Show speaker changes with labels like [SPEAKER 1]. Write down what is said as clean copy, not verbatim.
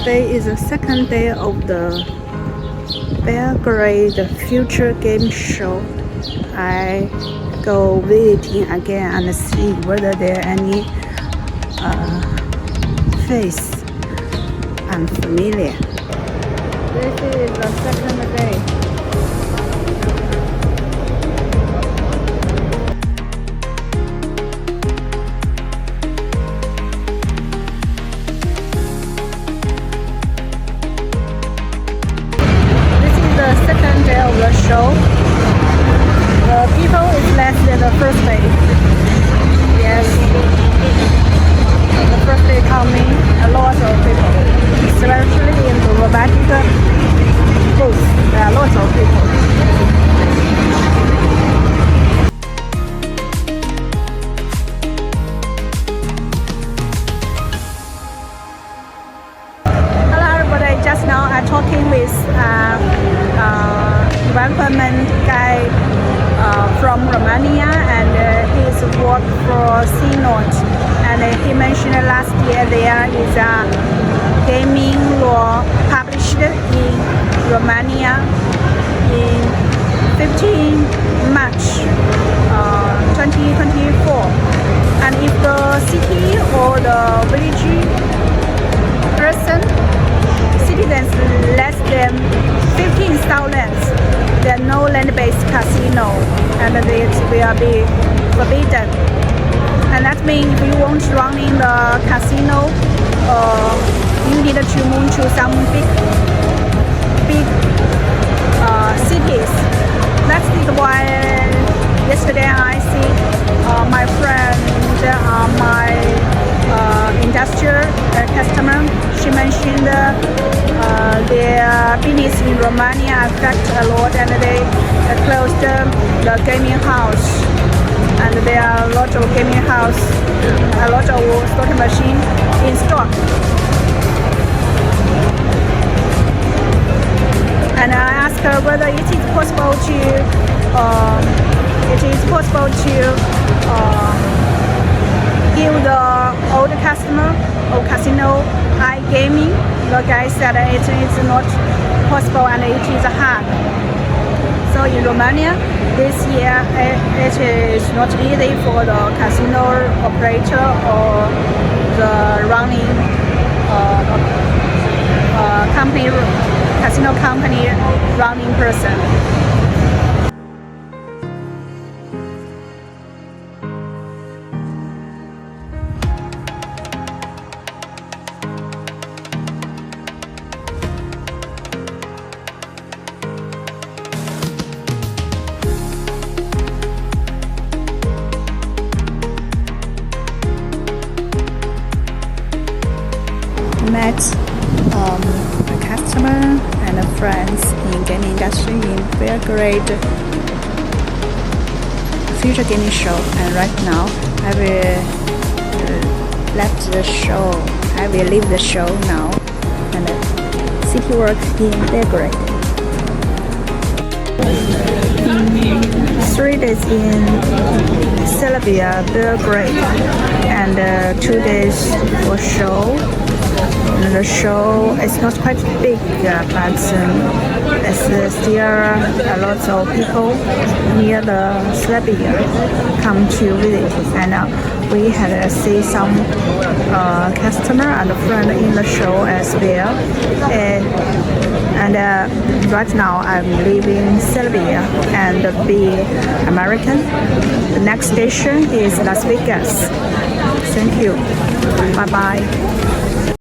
[SPEAKER 1] Today is the second day of the Belgrade Future Gaming Show. I go visiting again and see whether there are any face I'm familiar. This is the second day. Second day of the show. The people is less than the first day. Yes, the first day coming, a lot of people, especially in the robotic booth. There are lots of people. Just now I'm talking with development guy from Romania, and he's worked for SYNOT, and he mentioned last year there is a gaming law published in Romania in 15 March 2024, and if the city or the village person citizens less than 15,000, there are no land-based casino, and it will be forbidden. And that means if you want to run in the casino, you need to move to some big cities. That's why yesterday I see my friend, my industrial customer. She mentioned their business in Romania affect a lot, and they closed the gaming house. And there are a lot of gaming house, a lot of slot machine in stock. And I asked her whether it is possible to give the old customer of casino iGaming. The guy said it is not possible and it is hard. So in Romania this year it is not easy for the casino operator or the running casino company running person. Met a customer and friends in gaming industry in Belgrade Future Gaming Show, and right now I will leave the show now and city work in Belgrade. 3 days in Serbia, Belgrade, and 2 days for show. And the show is not quite big, but it's still a lot of people near the Serbia come to visit, and we had see some customer and friend in the show as well. And right now I'm leaving Serbia and be American. The next station is Las Vegas. Thank you. Bye bye.